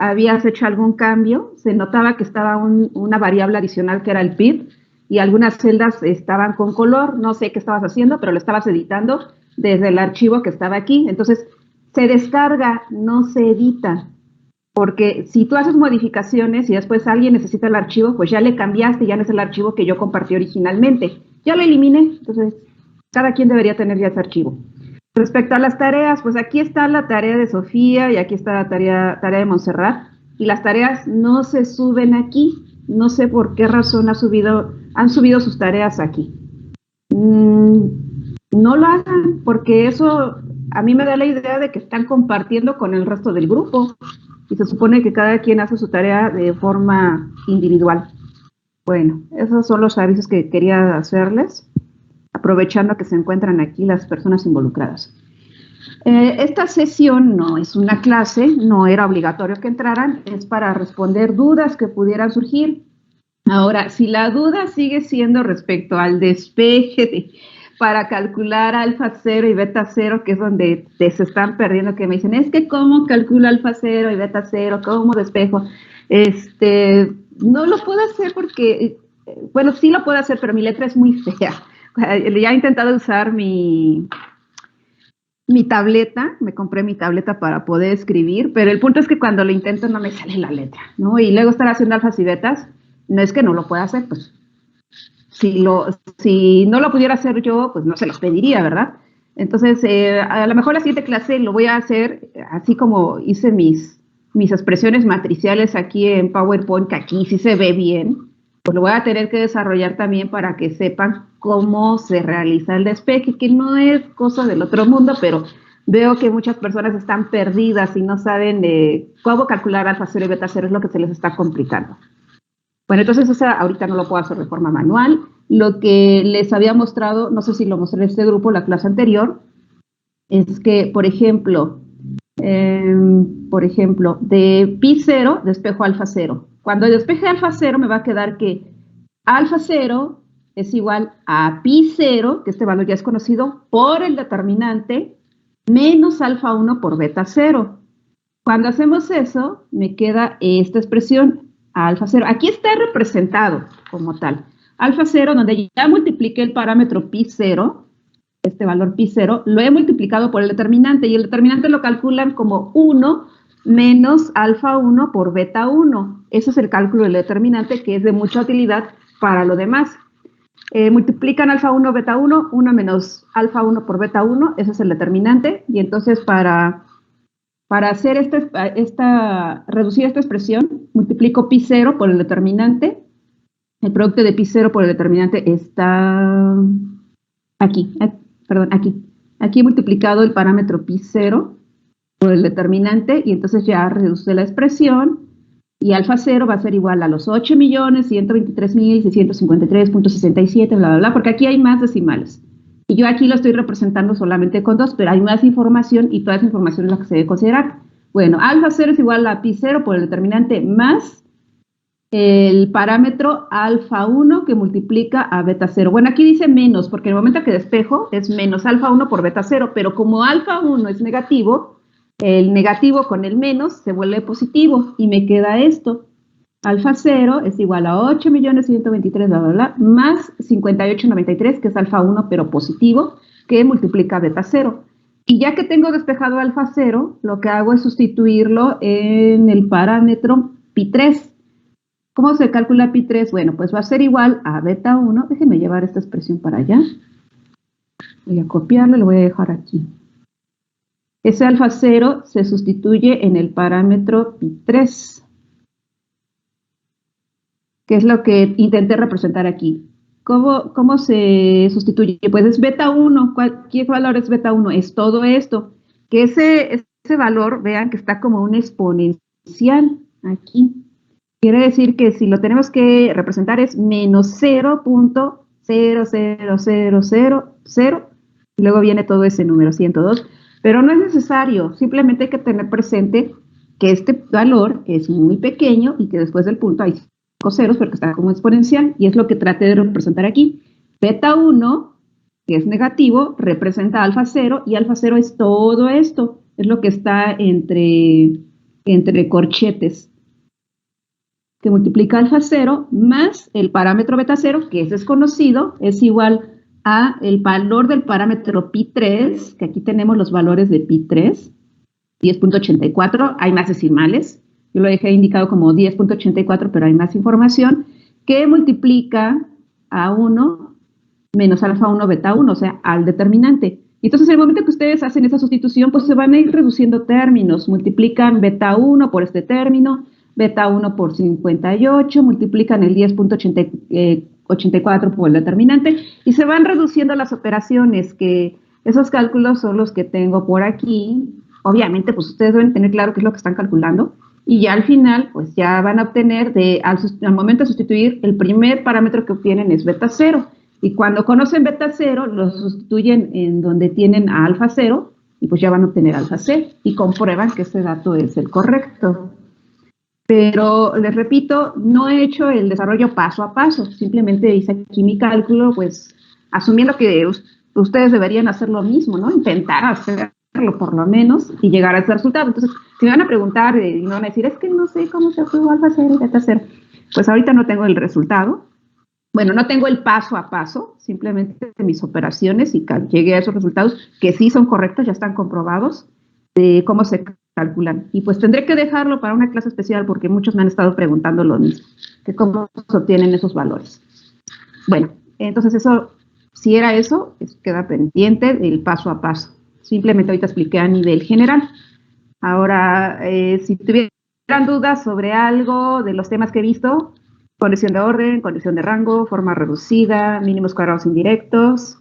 habías hecho algún cambio, se notaba que estaba una variable adicional que era el PIB y algunas celdas estaban con color, no sé qué estabas haciendo, pero lo estabas editando desde el archivo que estaba aquí. Entonces, se descarga, no se edita, porque si tú haces modificaciones y después alguien necesita el archivo, pues ya le cambiaste, ya no es el archivo que yo compartí originalmente. Ya lo eliminé, entonces cada quien debería tener ya ese archivo. Respecto a las tareas, pues aquí está la tarea de Sofía y aquí está la tarea de Montserrat, y las tareas no se suben aquí. No sé por qué razón han subido sus tareas aquí. No lo hagan, porque eso a mí me da la idea de que están compartiendo con el resto del grupo y se supone que cada quien hace su tarea de forma individual. Bueno, esos son los avisos que quería hacerles, aprovechando que se encuentran aquí las personas involucradas. Esta sesión no es una clase, no era obligatorio que entraran, es para responder dudas que pudieran surgir. Ahora, si la duda sigue siendo respecto al despeje para calcular alfa 0 y beta 0, que es donde se están perdiendo, que me dicen, es que ¿cómo calculo alfa 0 y beta 0? ¿Cómo despejo? No lo puedo hacer porque, bueno, sí lo puedo hacer, pero mi letra es muy fea. Ya he intentado usar mi tableta, me compré mi tableta para poder escribir, pero el punto es que cuando lo intento no me sale la letra, ¿no? Y luego estar haciendo alfas y betas, no es que no lo pueda hacer, pues si no lo pudiera hacer yo, pues no se los pediría, ¿verdad? Entonces, a lo mejor la siguiente clase lo voy a hacer así como hice mis expresiones matriciales aquí en PowerPoint, que aquí sí se ve bien, pues lo voy a tener que desarrollar también para que sepan cómo se realiza el despeje, que no es cosa del otro mundo, pero veo que muchas personas están perdidas y no saben cómo calcular alfa 0 y beta 0, es lo que se les está complicando. Bueno, entonces ahorita no lo puedo hacer de forma manual. Lo que les había mostrado, no sé si lo mostré en este grupo la clase anterior, es que, por ejemplo, de pi 0 despejo alfa 0. Cuando despeje alfa 0 me va a quedar que alfa 0 es igual a pi 0, que este valor ya es conocido, por el determinante, menos alfa 1 por beta 0. Cuando hacemos eso, me queda esta expresión, alfa 0. Aquí está representado como tal. Alfa 0, donde ya multipliqué el parámetro pi 0, este valor pi 0, lo he multiplicado por el determinante, y el determinante lo calculan como 1 menos alfa 1 por beta 1. Ese es el cálculo del determinante, que es de mucha utilidad para lo demás. Multiplican alfa 1, beta 1, 1 menos alfa 1 por beta 1, ese es el determinante, y entonces para hacer reducir esta expresión, multiplico pi 0 por el determinante. El producto de pi 0 por el determinante está aquí, aquí. Aquí he multiplicado el parámetro pi 0 por el determinante y entonces ya reduce la expresión y alfa 0 va a ser igual a los 8.123.653.67, bla, bla, bla, porque aquí hay más decimales. Y yo aquí lo estoy representando solamente con 2, pero hay más información y toda esa información es la que se debe considerar. Bueno, alfa 0 es igual a pi 0 por el determinante más el parámetro alfa 1 que multiplica a beta 0. Bueno, aquí dice menos, porque en el momento que despejo es menos alfa 1 por beta 0, pero como alfa 1 es negativo, el negativo con el menos se vuelve positivo y me queda esto. Alfa 0 es igual a 8.123.000, bla, bla, bla, más 58.93, que es alfa 1, pero positivo, que multiplica beta 0. Y ya que tengo despejado alfa 0, lo que hago es sustituirlo en el parámetro pi 3. ¿Cómo se calcula pi 3? Bueno, pues va a ser igual a beta 1. Déjenme llevar esta expresión para allá. Voy a copiarlo y lo voy a dejar aquí. Ese alfa 0 se sustituye en el parámetro pi 3, que es lo que intenté representar aquí. ¿Cómo se sustituye? Pues es beta 1. ¿Qué valor es beta 1? Es todo esto. Que ese valor, vean que está como un exponencial aquí. Quiere decir que si lo tenemos que representar es menos 0.00000, y luego viene todo ese número, 102. Pero no es necesario, simplemente hay que tener presente que este valor es muy pequeño y que después del punto hay 5 ceros porque está como exponencial, y es lo que traté de representar aquí. Beta 1, que es negativo, representa alfa 0, y alfa 0 es todo esto, es lo que está entre entre corchetes, que multiplica alfa 0 más el parámetro beta 0, que es desconocido, es igual a el valor del parámetro pi 3, que aquí tenemos los valores de pi 3, 10.84, hay más decimales, yo lo dejé indicado como 10.84, pero hay más información, que multiplica a 1 menos alfa 1 beta 1, o sea, al determinante. Entonces, en el momento que ustedes hacen esa sustitución, pues se van a ir reduciendo términos, multiplican beta 1 por este término, beta 1 por 58, multiplican el 10.84 por el determinante y se van reduciendo las operaciones, que esos cálculos son los que tengo por aquí. Obviamente, pues ustedes deben tener claro qué es lo que están calculando y ya al final, pues ya van a obtener, al momento de sustituir, el primer parámetro que obtienen es beta 0. Y cuando conocen beta 0, lo sustituyen en donde tienen a alfa 0 y pues ya van a obtener alfa c y comprueban que ese dato es el correcto. Pero les repito, no he hecho el desarrollo paso a paso, simplemente hice aquí mi cálculo, pues asumiendo que ustedes deberían hacer lo mismo, ¿no? Intentar hacerlo por lo menos y llegar a ese resultado. Entonces, si me van a preguntar y me van a decir, es que no sé cómo se obtuvo alfa 0 y beta 0, pues ahorita no tengo el resultado. Bueno, no tengo el paso a paso, simplemente mis operaciones y llegué a esos resultados que sí son correctos, ya están comprobados, de cómo se calculan. Y pues tendré que dejarlo para una clase especial porque muchos me han estado preguntando lo mismo, que cómo se obtienen esos valores. Bueno, entonces eso, si era eso, queda pendiente el paso a paso. Simplemente ahorita expliqué a nivel general. Ahora, si tuvieran dudas sobre algo de los temas que he visto, condición de orden, condición de rango, forma reducida, mínimos cuadrados indirectos,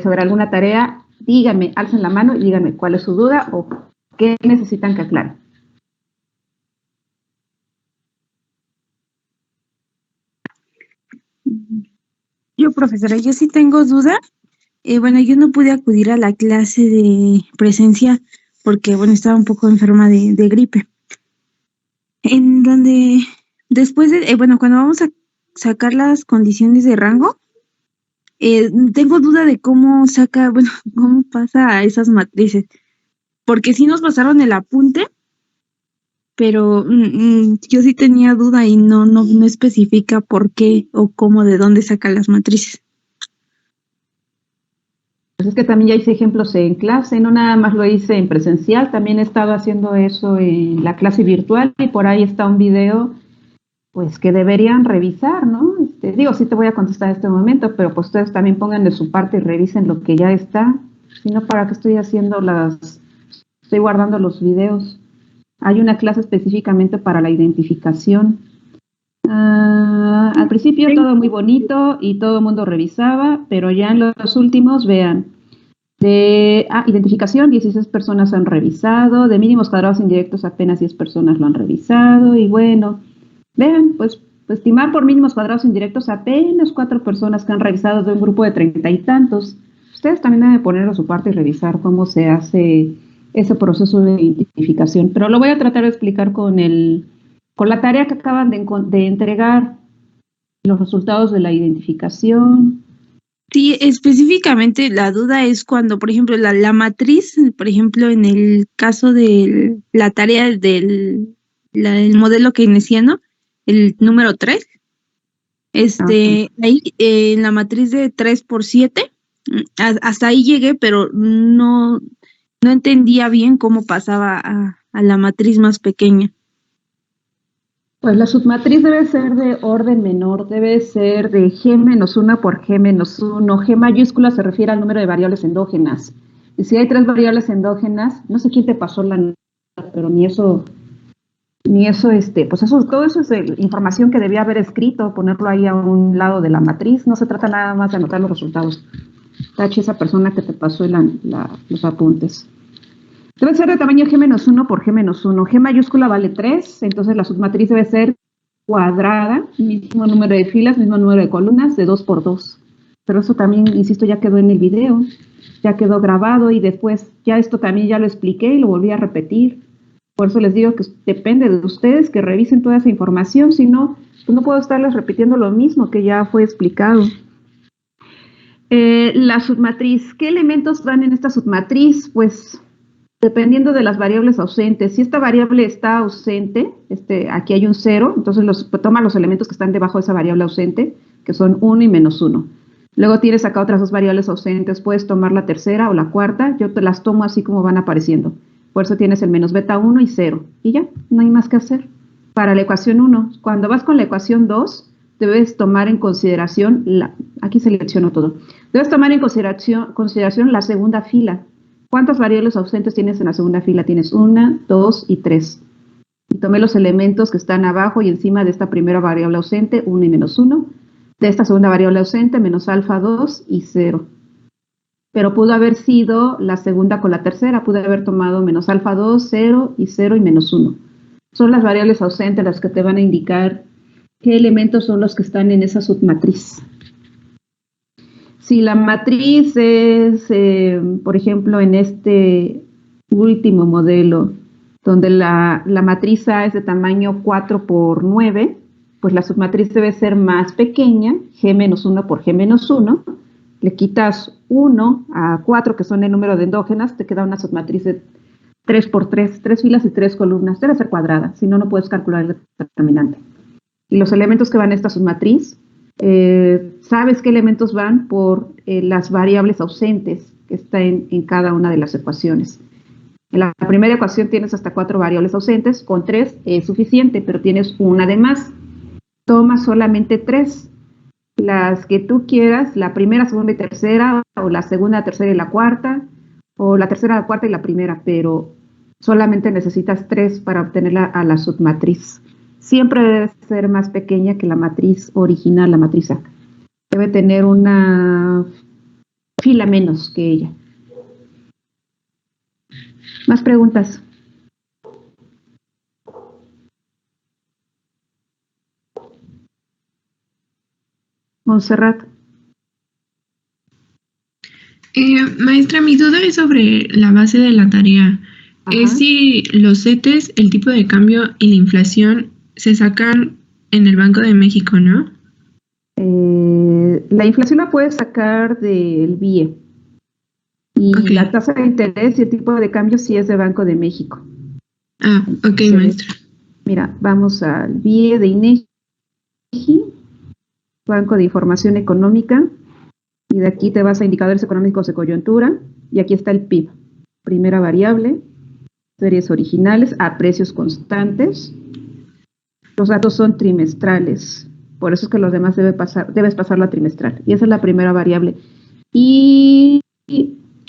sobre alguna tarea, díganme, alcen la mano y díganme cuál es su duda o qué necesitan que aclare. Yo, profesora, yo sí tengo duda. Bueno, yo no pude acudir a la clase de presencial porque, bueno, estaba un poco enferma de gripe. En donde, después de, bueno, cuando vamos a sacar las condiciones de rango, tengo duda de cómo saca, bueno, cómo pasa a esas matrices. Porque sí nos pasaron el apunte, pero yo sí tenía duda y no especifica por qué o cómo, de dónde saca las matrices. Pues es que también ya hice ejemplos en clase, no nada más lo hice en presencial, también he estado haciendo eso en la clase virtual y por ahí está un video pues que deberían revisar, ¿no? Digo, sí te voy a contestar en este momento, pero pues ustedes también pongan de su parte y revisen lo que ya está, si no, ¿para qué estoy estoy guardando los videos? Hay una clase específicamente para la identificación. Al principio todo muy bonito y todo el mundo revisaba, pero ya en los últimos, vean, identificación, 16 personas han revisado, de mínimos cuadrados indirectos apenas 10 personas lo han revisado, y bueno, vean, pues estimar por mínimos cuadrados indirectos apenas 4 personas que han revisado de un grupo de 30 y tantos. Ustedes también deben poner a su parte y revisar cómo se hace ese proceso de identificación, pero lo voy a tratar de explicar con la tarea que acaban de entregar, los resultados de la identificación. Sí, específicamente la duda es cuando, por ejemplo, la matriz, por ejemplo, en el caso de la tarea del modelo keynesiano, el número 3, ahí en la matriz de 3 por 7, hasta ahí llegué, pero no entendía bien cómo pasaba a la matriz más pequeña. Pues la submatriz debe ser de orden menor, debe ser de G-1 por G-1. G mayúscula se refiere al número de variables endógenas. Y si hay 3 variables endógenas, no sé quién te pasó la nota, pero pues todo eso es información que debía haber escrito, ponerlo ahí a un lado de la matriz. No se trata nada más de anotar los resultados. Tache esa persona que te pasó los apuntes. Debe ser de tamaño G-1 por G-1. G mayúscula vale 3, entonces la submatriz debe ser cuadrada, mismo número de filas, mismo número de columnas, de 2 por 2. Pero eso también, insisto, ya quedó en el video, ya quedó grabado y después ya esto también ya lo expliqué y lo volví a repetir. Por eso les digo que depende de ustedes que revisen toda esa información, si no, pues no puedo estarles repitiendo lo mismo que ya fue explicado. La submatriz, ¿qué elementos van en esta submatriz? Pues dependiendo de las variables ausentes. Si esta variable está ausente, aquí hay un 0, entonces toma los elementos que están debajo de esa variable ausente, que son 1 y -1. Luego tienes acá otras dos variables ausentes, puedes tomar la tercera o la cuarta, yo te las tomo así como van apareciendo. Por eso tienes el menos beta 1 y 0. Y ya, no hay más que hacer. Para la ecuación 1, cuando vas con la ecuación 2, debes tomar en consideración, aquí selecciono todo, debes tomar en consideración la segunda fila. ¿Cuántas variables ausentes tienes en la segunda fila? Tienes 1, 2 y 3. Y tomé los elementos que están abajo y encima de esta primera variable ausente, 1 y -1. De esta segunda variable ausente, menos alfa 2 y 0. Pero pudo haber sido la segunda con la tercera, pudo haber tomado menos alfa 2, 0 y 0 y -1. Son las variables ausentes las que te van a indicar qué elementos son los que están en esa submatriz. Si la matriz es, por ejemplo, en este último modelo, donde la matriz A es de tamaño 4 por 9, pues la submatriz debe ser más pequeña, G-1 por G-1. Le quitas 1 a 4, que son el número de endógenas, te queda una submatriz de 3 por 3, 3 filas y 3 columnas. Debe ser cuadrada, si no, no puedes calcular el determinante. Y los elementos que van en esta submatriz, sabes qué elementos van por las variables ausentes que están en cada una de las ecuaciones. En la primera ecuación tienes hasta 4 variables ausentes, con 3 es suficiente, pero tienes una de más. Toma solamente 3, las que tú quieras, la primera, segunda y tercera, o la segunda, tercera y la cuarta, o la tercera, la cuarta y la primera, pero solamente necesitas 3 para obtener a la submatriz. Siempre debe ser más pequeña que la matriz original, la matriz A. Debe tener una fila menos que ella. ¿Más preguntas? Montserrat. Maestra, mi duda es sobre la base de la tarea. Ajá. Es si los CETES, el tipo de cambio y la inflación se sacan en el Banco de México, ¿no? La inflación la puedes sacar del BIE. Y Okay. la tasa de interés y el tipo de cambio sí es de Banco de México. Ah, ok, Entonces, maestra. Mira, vamos al BIE de INEGI, Banco de Información Económica, y de aquí te vas a indicadores económicos de coyuntura, y aquí está el PIB. Primera variable, series originales a precios constantes. Los datos son trimestrales, por eso es que los demás debes pasarlo a trimestral. Y esa es la primera variable. Y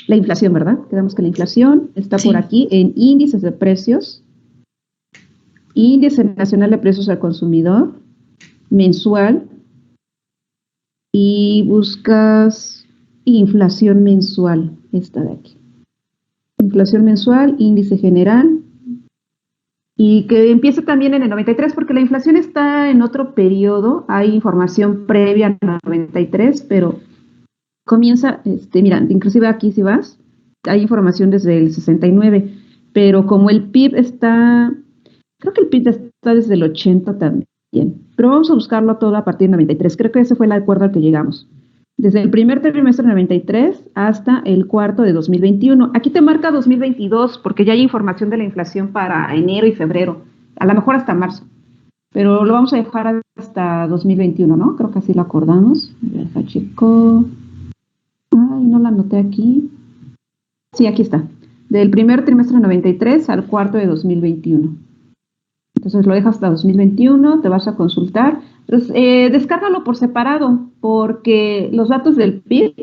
la inflación, ¿verdad? Quedamos que la inflación está Sí. por aquí en índices de precios, índice nacional de precios al consumidor, mensual, y buscas inflación mensual, esta de aquí. Inflación mensual, índice general, y que empiece también en el 93, porque la inflación está en otro periodo, hay información previa al 93, pero comienza, mira, inclusive aquí si vas, hay información desde el 69, pero como el PIB está, creo que el PIB está desde el 80 también, pero vamos a buscarlo todo a partir del 93, creo que ese fue el acuerdo al que llegamos. Desde el primer trimestre de 93 hasta el cuarto de 2021. Aquí te marca 2022 porque ya hay información de la inflación para enero y febrero, a lo mejor hasta marzo, pero lo vamos a dejar hasta 2021, ¿no? Creo que así lo acordamos. Deja chico. Ay, no la anoté aquí. Sí, aquí está. Del primer trimestre de 93 al cuarto de 2021. Entonces lo dejas hasta 2021, te vas a consultar. Entonces, descárgalo por separado, porque los datos del PIB,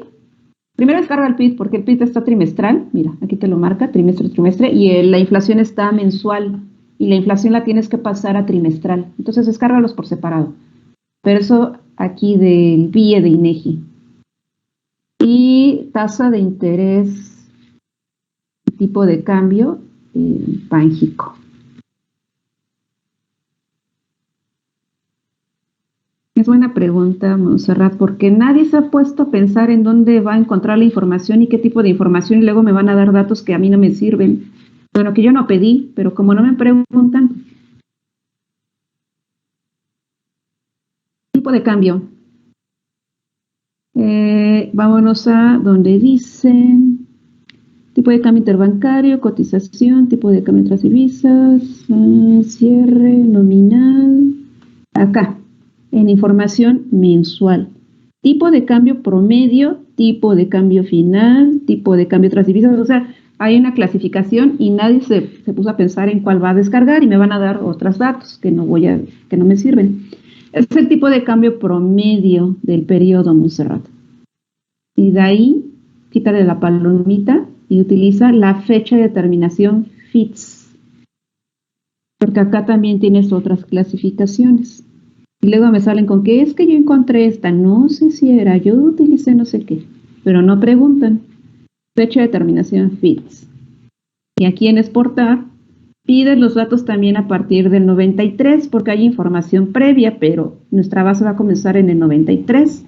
primero descarga el PIB, porque el PIB está trimestral, mira, aquí te lo marca, trimestre, trimestre, y la inflación está mensual, y la inflación la tienes que pasar a trimestral. Entonces descárgalos por separado. Pero eso aquí del BIE de INEGI. Y tasa de interés, tipo de cambio, Banjico. Es buena pregunta, Montserrat, porque nadie se ha puesto a pensar en dónde va a encontrar la información y qué tipo de información, y luego me van a dar datos que a mí no me sirven. Bueno, que yo no pedí, pero como no me preguntan. Tipo de cambio. Vámonos a donde dice tipo de cambio interbancario, cotización, tipo de cambio tras divisas, cierre, nominal, acá, en información mensual. Tipo de cambio promedio, tipo de cambio final, tipo de cambio tras divisas, o sea, hay una clasificación y nadie se puso a pensar en cuál va a descargar y me van a dar otros datos que no me sirven. Es el tipo de cambio promedio del periodo, Montserrat. Y de ahí, quítale la palomita y utiliza la fecha de terminación FITS. Porque acá también tienes otras clasificaciones. Y luego me salen con que es que yo encontré esta, no sé si era, yo utilicé no sé qué, pero no preguntan. Fecha de terminación FITS. Y aquí en exportar, pides los datos también a partir del 93, porque hay información previa, pero nuestra base va a comenzar en el 93.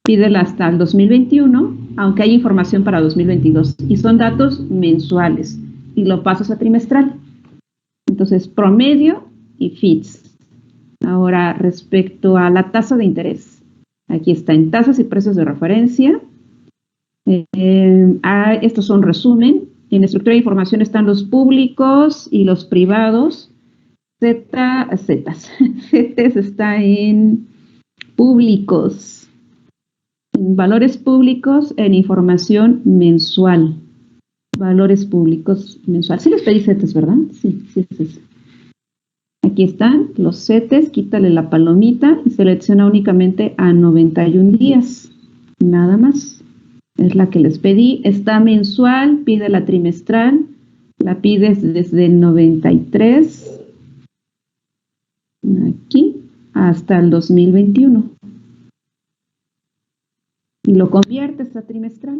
Pídela hasta el 2021, aunque hay información para 2022. Y son datos mensuales. Y lo pasas a trimestral. Entonces, promedio y FITS. Ahora, respecto a la tasa de interés. Aquí está en tasas y precios de referencia. Estos son resumen. En la estructura de información están los públicos y los privados. CETES está en públicos. En valores públicos en información mensual. Valores públicos mensual. Sí les pedí CETES, ¿verdad? Sí. Aquí están los CETES. Quítale la palomita y selecciona únicamente a 91 días. Nada más. Es la que les pedí. Está mensual, pide la trimestral, la pides desde el 93, aquí, hasta el 2021. Y lo conviertes a trimestral.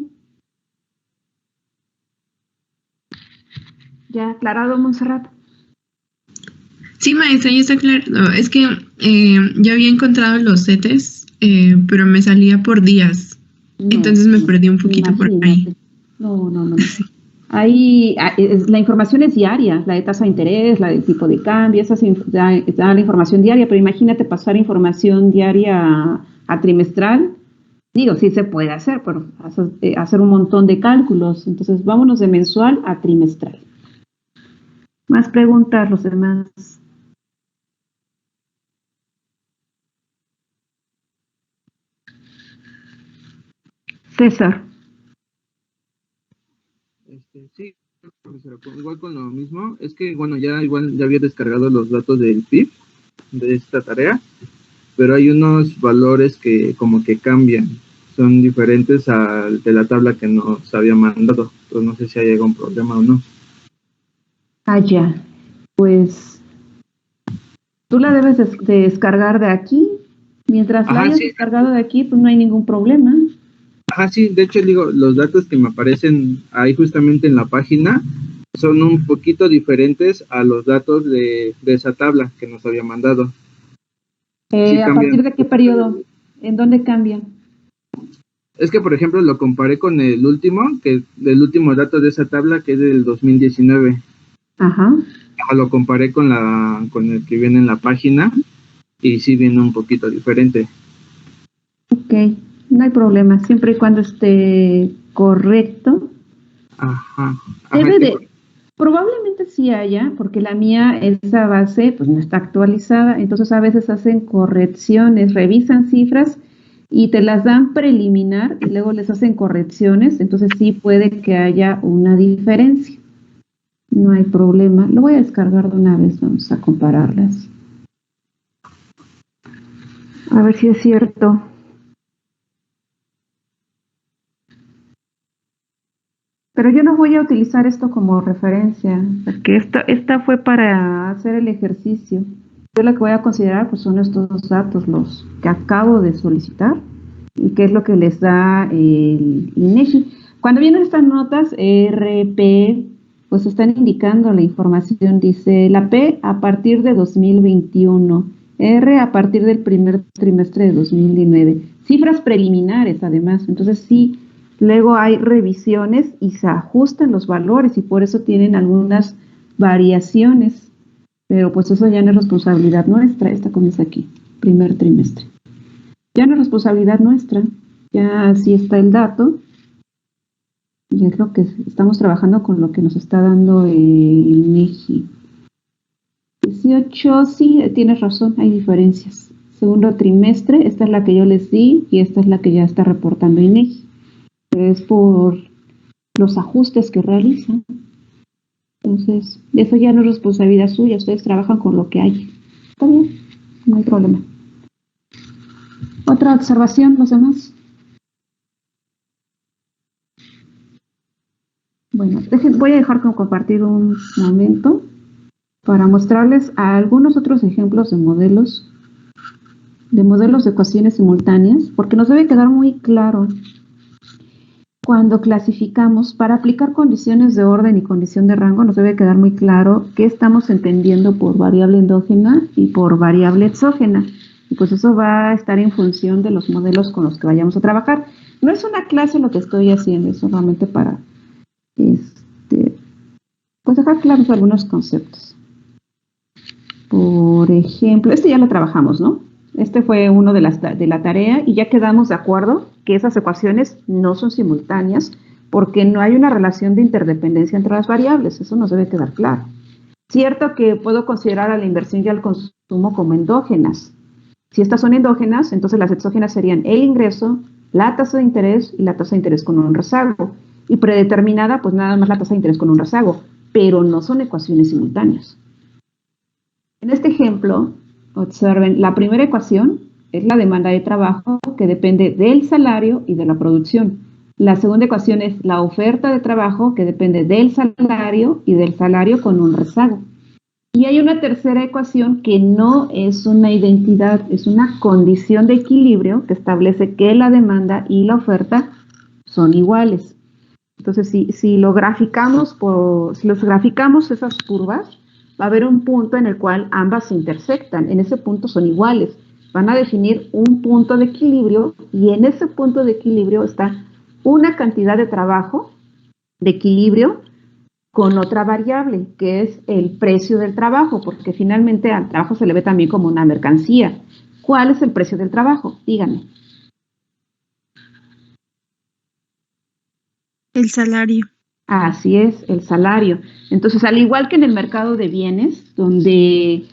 ¿Ya aclarado, Montserrat? Sí, maestra, ya está claro. No, es que ya había encontrado los CETES, pero me salía por días. Entonces me perdí un poquito por ahí. No. Ahí la información es diaria, la de tasa de interés, la del tipo de cambio, esa da la información diaria, pero imagínate pasar información diaria a trimestral. Digo, sí se puede hacer, pero hacer un montón de cálculos. Entonces, vámonos de mensual a trimestral. Más preguntas, los demás. César. Sí, profesora, igual con lo mismo, es que bueno, ya había descargado los datos del PIB de esta tarea, pero hay unos valores que como que cambian, son diferentes al de la tabla que nos había mandado, entonces no sé si hay algún problema o no. Ya, pues tú la debes de descargar de aquí, mientras la hayas descargado de aquí, pues no hay ningún problema. Sí, de hecho, digo, los datos que me aparecen ahí justamente en la página son un poquito diferentes a los datos de esa tabla que nos había mandado. ¿A partir de qué periodo? ¿En dónde cambian? Es que, por ejemplo, lo comparé con el último dato de esa tabla, que es del 2019. Lo comparé con el que viene en la página y sí viene un poquito diferente. Ok. No hay problema, siempre y cuando esté correcto. Probablemente sí haya, porque la mía, esa base, pues no está actualizada, entonces a veces hacen correcciones, revisan cifras y te las dan preliminar y luego les hacen correcciones, entonces sí puede que haya una diferencia. No hay problema. Lo voy a descargar de una vez, vamos a compararlas. A ver si es cierto. Pero yo no voy a utilizar esto como referencia, porque esta fue para hacer el ejercicio. Yo lo que voy a considerar pues son estos datos, los que acabo de solicitar, y qué es lo que les da el INEGI. Cuando vienen estas notas, RP, pues están indicando la información, dice la P a partir de 2021, R a partir del primer trimestre de 2019. Cifras preliminares además, entonces sí. Luego hay revisiones y se ajustan los valores y por eso tienen algunas variaciones, pero pues eso ya no es responsabilidad nuestra. Esta comienza aquí, primer trimestre. Ya no es responsabilidad nuestra, ya así está el dato Y es lo que estamos trabajando con lo que nos está dando el INEGI. 18, sí, tienes razón, hay diferencias. Segundo trimestre, esta es la que yo les di y esta es la que ya está reportando INEGI. Es por los ajustes que realizan. Entonces, eso ya no es responsabilidad suya, ustedes trabajan con lo que hay. Está bien, no hay problema. ¿Otra observación, los demás? Bueno, voy a dejar como compartir un momento para mostrarles algunos otros ejemplos de modelos de ecuaciones simultáneas, porque nos debe quedar muy claro cuando clasificamos, para aplicar condiciones de orden y condición de rango, nos debe quedar muy claro qué estamos entendiendo por variable endógena y por variable exógena. Y pues eso va a estar en función de los modelos con los que vayamos a trabajar. No es una clase lo que estoy haciendo, es solamente para pues dejar claros algunos conceptos. Por ejemplo, este ya lo trabajamos, ¿no? Este fue uno de la tarea y ya quedamos de acuerdo que esas ecuaciones no son simultáneas porque no hay una relación de interdependencia entre las variables, eso nos debe quedar claro. Cierto que puedo considerar a la inversión y al consumo como endógenas. Si estas son endógenas, entonces las exógenas serían el ingreso, la tasa de interés y la tasa de interés con un rezago. Y predeterminada, pues nada más la tasa de interés con un rezago, pero no son ecuaciones simultáneas. En este ejemplo, observen, la primera ecuación es la demanda de trabajo que depende del salario y de la producción. La segunda ecuación es la oferta de trabajo que depende del salario y del salario con un rezago. Y hay una tercera ecuación que no es una identidad, es una condición de equilibrio que establece que la demanda y la oferta son iguales. Entonces, si los graficamos esas curvas, va a haber un punto en el cual ambas se intersectan. En ese punto son iguales. Van a definir un punto de equilibrio y en ese punto de equilibrio está una cantidad de trabajo de equilibrio con otra variable, que es el precio del trabajo, porque finalmente al trabajo se le ve también como una mercancía. ¿Cuál es el precio del trabajo? Díganme. El salario. Así es, el salario. Entonces, al igual que en el mercado de bienes, donde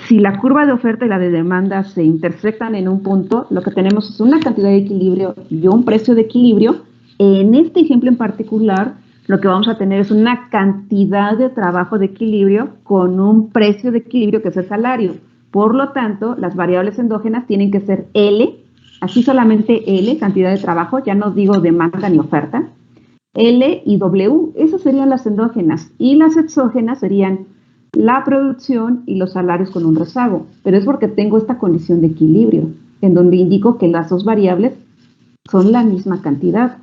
si la curva de oferta y la de demanda se intersectan en un punto, lo que tenemos es una cantidad de equilibrio y un precio de equilibrio. En este ejemplo en particular, lo que vamos a tener es una cantidad de trabajo de equilibrio con un precio de equilibrio que es el salario. Por lo tanto, las variables endógenas tienen que ser L, así solamente L, cantidad de trabajo, ya no digo demanda ni oferta. L y W, esas serían las endógenas, y las exógenas serían la producción y los salarios con un rezago, pero es porque tengo esta condición de equilibrio, en donde indico que las dos variables son la misma cantidad.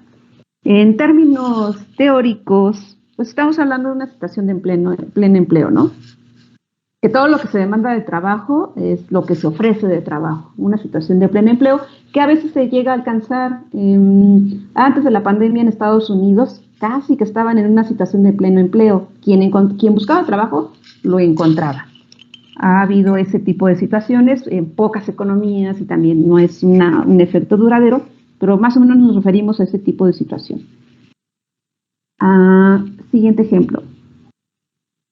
En términos teóricos, pues estamos hablando de una situación de pleno empleo, ¿no? Que todo lo que se demanda de trabajo es lo que se ofrece de trabajo, una situación de pleno empleo que a veces se llega a alcanzar. Antes de la pandemia en Estados Unidos casi que estaban en una situación de pleno empleo. Quien buscaba trabajo lo encontraba. Ha habido ese tipo de situaciones en pocas economías y también no es un efecto duradero, pero más o menos nos referimos a ese tipo de situación. Siguiente ejemplo.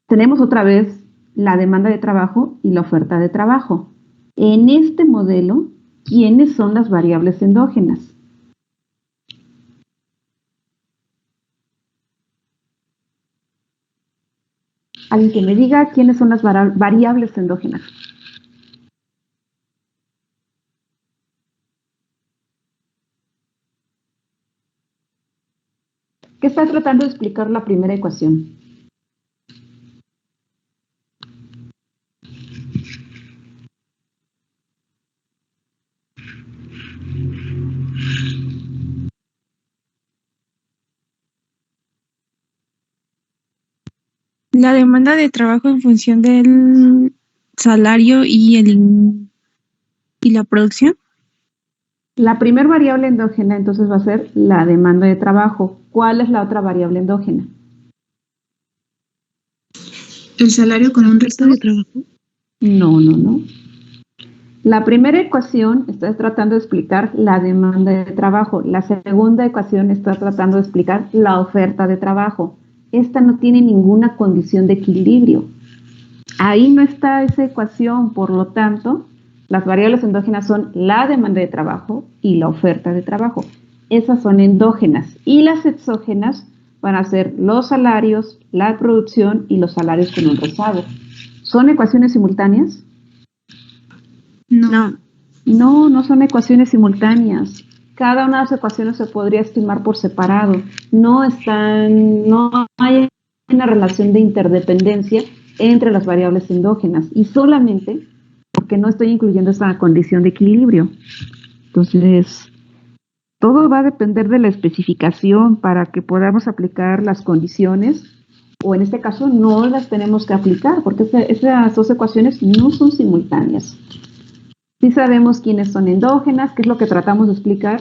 Tenemos otra vez la demanda de trabajo y la oferta de trabajo. En este modelo, ¿quiénes son las variables endógenas? Alguien que me diga quiénes son las variables endógenas. ¿Qué está tratando de explicar la primera ecuación? La demanda de trabajo en función del salario y la producción. La primera variable endógena entonces va a ser la demanda de trabajo. ¿Cuál es la otra variable endógena? ¿El salario con un resto de trabajo? No. La primera ecuación está tratando de explicar la demanda de trabajo. La segunda ecuación está tratando de explicar la oferta de trabajo. Esta no tiene ninguna condición de equilibrio. Ahí no está esa ecuación, por lo tanto, las variables endógenas son la demanda de trabajo y la oferta de trabajo. Esas son endógenas. Y las exógenas van a ser los salarios, la producción y los salarios con un rezago. ¿Son ecuaciones simultáneas? No. No, no son ecuaciones simultáneas. Cada una de las ecuaciones se podría estimar por separado. No hay una relación de interdependencia entre las variables endógenas y solamente porque no estoy incluyendo esa condición de equilibrio. Entonces, todo va a depender de la especificación para que podamos aplicar las condiciones, o en este caso no las tenemos que aplicar porque esas dos ecuaciones no son simultáneas. Sí sabemos quiénes son endógenas, qué es lo que tratamos de explicar,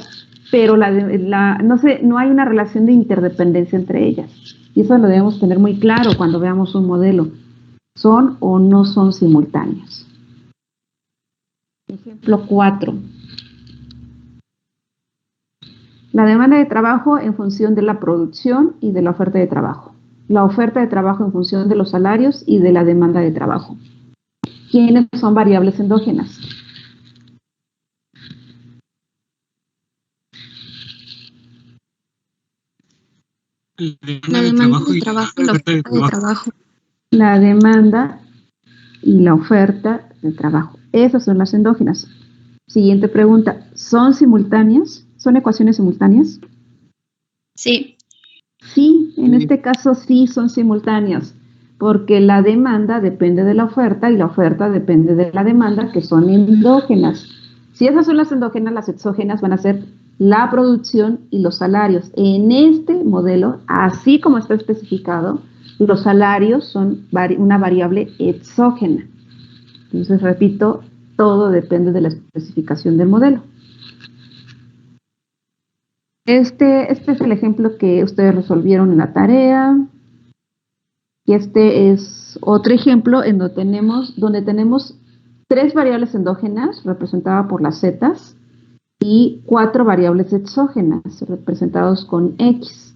pero no hay una relación de interdependencia entre ellas. Y eso lo debemos tener muy claro cuando veamos un modelo. ¿Son o no son simultáneos? Ejemplo 4. La demanda de trabajo en función de la producción y de la oferta de trabajo. La oferta de trabajo en función de los salarios y de la demanda de trabajo. ¿Quiénes son variables endógenas? La demanda de trabajo y la oferta de trabajo. La demanda y la oferta de trabajo. Esas son las endógenas. Siguiente pregunta. ¿Son simultáneas? ¿Son ecuaciones simultáneas? Sí. Sí, en este caso sí son simultáneas, porque la demanda depende de la oferta y la oferta depende de la demanda, que son endógenas. Si esas son las endógenas, las exógenas van a ser la producción y los salarios. En este modelo, así como está especificado, los salarios son una variable exógena. Entonces, repito, todo depende de la especificación del modelo. Este es el ejemplo que ustedes resolvieron en la tarea. Y este es otro ejemplo en donde tenemos 3 variables endógenas representadas por las zetas y 4 variables exógenas representadas con X.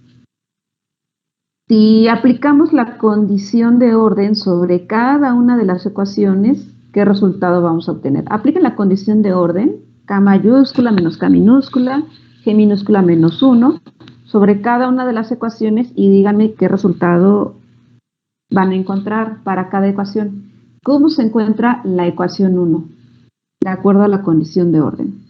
Si aplicamos la condición de orden sobre cada una de las ecuaciones, ¿qué resultado vamos a obtener? Apliquen la condición de orden, K mayúscula menos K minúscula, G minúscula menos 1, sobre cada una de las ecuaciones y díganme qué resultado van a encontrar para cada ecuación. ¿Cómo se encuentra la ecuación 1? De acuerdo a la condición de orden.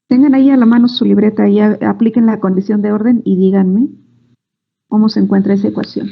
Tengan ahí a la mano su libreta y apliquen la condición de orden y díganme cómo se encuentra esa ecuación.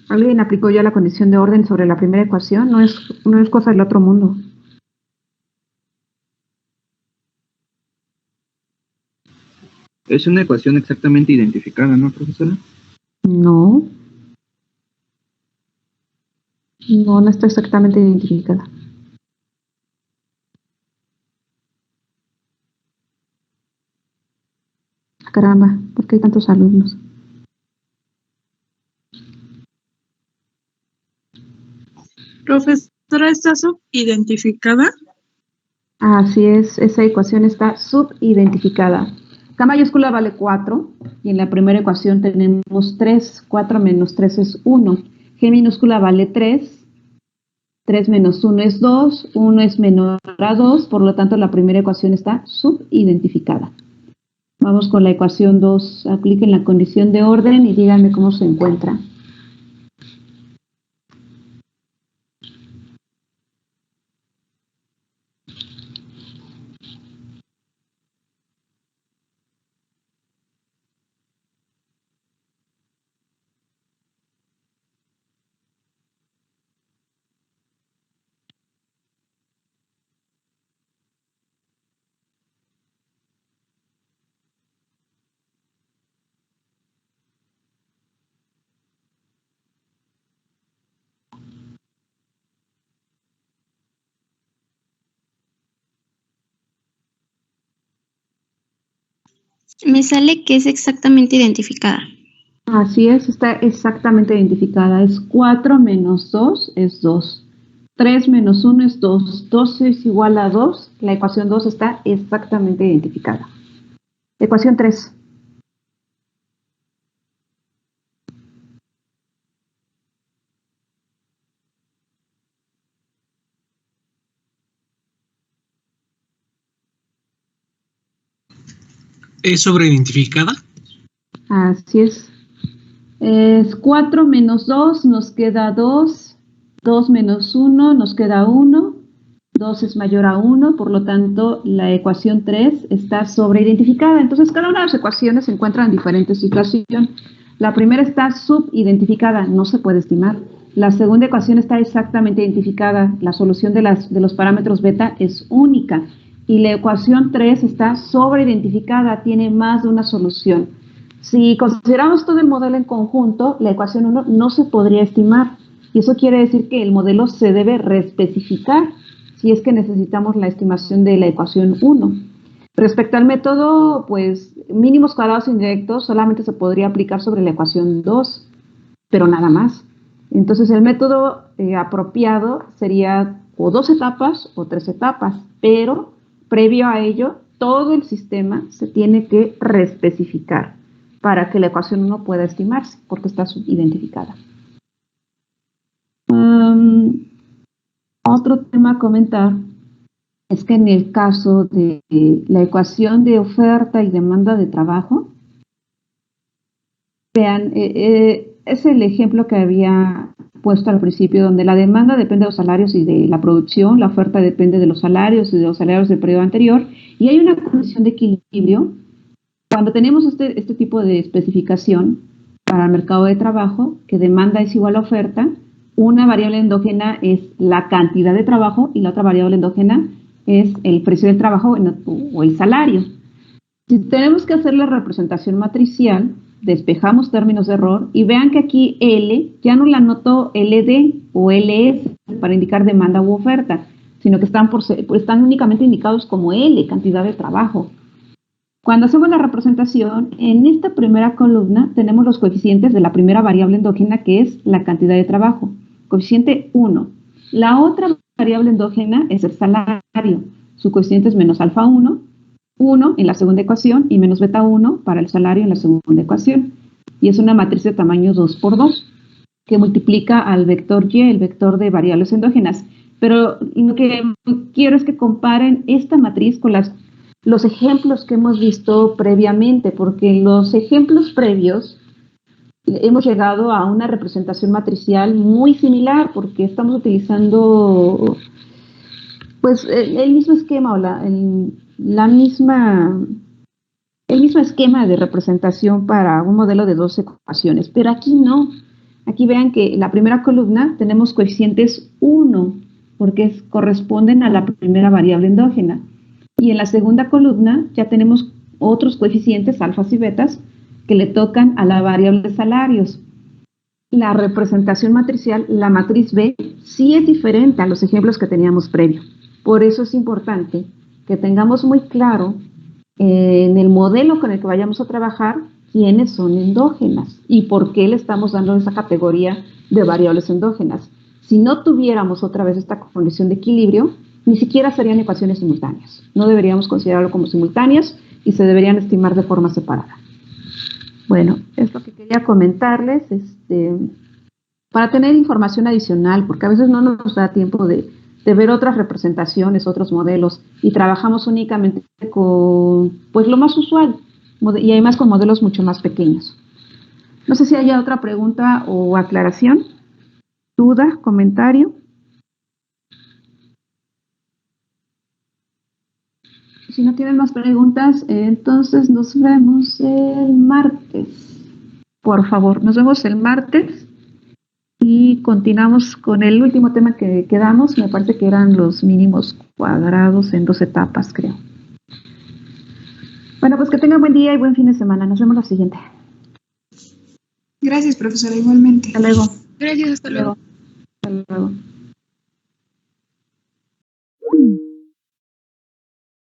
¿Alguien aplicó ya la condición de orden sobre la primera ecuación? No es cosa del otro mundo. Es una ecuación exactamente identificada, ¿no, profesora? No. No está exactamente identificada. Caramba, ¿por qué hay tantos alumnos? Profesora, ¿está subidentificada? Así es, esa ecuación está subidentificada. K mayúscula vale 4 y en la primera ecuación tenemos 3. 4 menos 3 es 1. G minúscula vale 3. 3 menos 1 es 2. 1 es menor a 2, por lo tanto la primera ecuación está subidentificada. Vamos con la ecuación 2. Apliquen la condición de orden y díganme cómo se encuentra. Me sale que es exactamente identificada. Así es, está exactamente identificada. Es 4 menos 2 es 2. 3 menos 1 es 2. 2 es igual a 2. La ecuación 2 está exactamente identificada. Ecuación 3. ¿Es sobreidentificada? Así es. Es 4 menos 2, nos queda 2. 2 menos 1, nos queda 1. 2 es mayor a 1, por lo tanto, la ecuación 3 está sobreidentificada. Entonces, cada una de las ecuaciones se encuentra en diferentes situaciones. La primera está subidentificada, no se puede estimar. La segunda ecuación está exactamente identificada. La solución de los parámetros beta es única. Y la ecuación 3 está sobreidentificada, tiene más de una solución. Si consideramos todo el modelo en conjunto, la ecuación 1 no se podría estimar. Y eso quiere decir que el modelo se debe reespecificar si es que necesitamos la estimación de la ecuación 1. Respecto al método, pues mínimos cuadrados indirectos solamente se podría aplicar sobre la ecuación 2, pero nada más. Entonces el método apropiado sería o 2 etapas o 3 etapas, pero previo a ello todo el sistema se tiene que reespecificar para que la ecuación 1 pueda estimarse, porque está subidentificada. Otro tema a comentar es que en el caso de la ecuación de oferta y demanda de trabajo, vean, es el ejemplo que había puesto al principio, donde la demanda depende de los salarios y de la producción, la oferta depende de los salarios y de los salarios del periodo anterior, y hay una condición de equilibrio. Cuando tenemos este tipo de especificación para el mercado de trabajo, que demanda es igual a oferta, una variable endógena es la cantidad de trabajo y la otra variable endógena es el precio del trabajo o el salario. Si tenemos que hacer la representación matricial, despejamos términos de error y vean que aquí L ya no la anoto LD o LS para indicar demanda u oferta, sino que están únicamente indicados como L, cantidad de trabajo. Cuando hacemos la representación, en esta primera columna tenemos los coeficientes de la primera variable endógena, que es la cantidad de trabajo, coeficiente 1. La otra variable endógena es el salario, su coeficiente es menos alfa 1, 1 en la segunda ecuación y menos beta 1 para el salario en la segunda ecuación. Y es una matriz de tamaño 2 por 2, que multiplica al vector Y, el vector de variables endógenas. Pero lo que quiero es que comparen esta matriz con los ejemplos que hemos visto previamente, porque en los ejemplos previos hemos llegado a una representación matricial muy similar, porque estamos utilizando pues el mismo esquema o el mismo esquema de representación para un modelo de 2 ecuaciones, pero aquí no. Aquí vean que en la primera columna tenemos coeficientes 1, porque corresponden a la primera variable endógena. Y en la segunda columna ya tenemos otros coeficientes, alfas y betas, que le tocan a la variable salarios. La representación matricial, la matriz B, sí es diferente a los ejemplos que teníamos previo. Por eso es importante que tengamos muy claro en el modelo con el que vayamos a trabajar quiénes son endógenas y por qué le estamos dando esa categoría de variables endógenas. Si no tuviéramos otra vez esta condición de equilibrio, ni siquiera serían ecuaciones simultáneas. No deberíamos considerarlo como simultáneas y se deberían estimar de forma separada. Bueno, es lo que quería comentarles para tener información adicional, porque a veces no nos da tiempo de ver otras representaciones, otros modelos, y trabajamos únicamente con pues lo más usual, y además con modelos mucho más pequeños. No sé si haya otra pregunta o aclaración, duda, comentario. Si no tienen más preguntas, entonces nos vemos el martes. Por favor, nos vemos el martes y continuamos con el último tema que quedamos. Me parece que eran los mínimos cuadrados en 2 etapas, creo. Bueno, pues que tengan buen día y buen fin de semana. Nos vemos la siguiente. Gracias, profesora, igualmente. Hasta luego. Gracias, hasta luego. Hasta luego.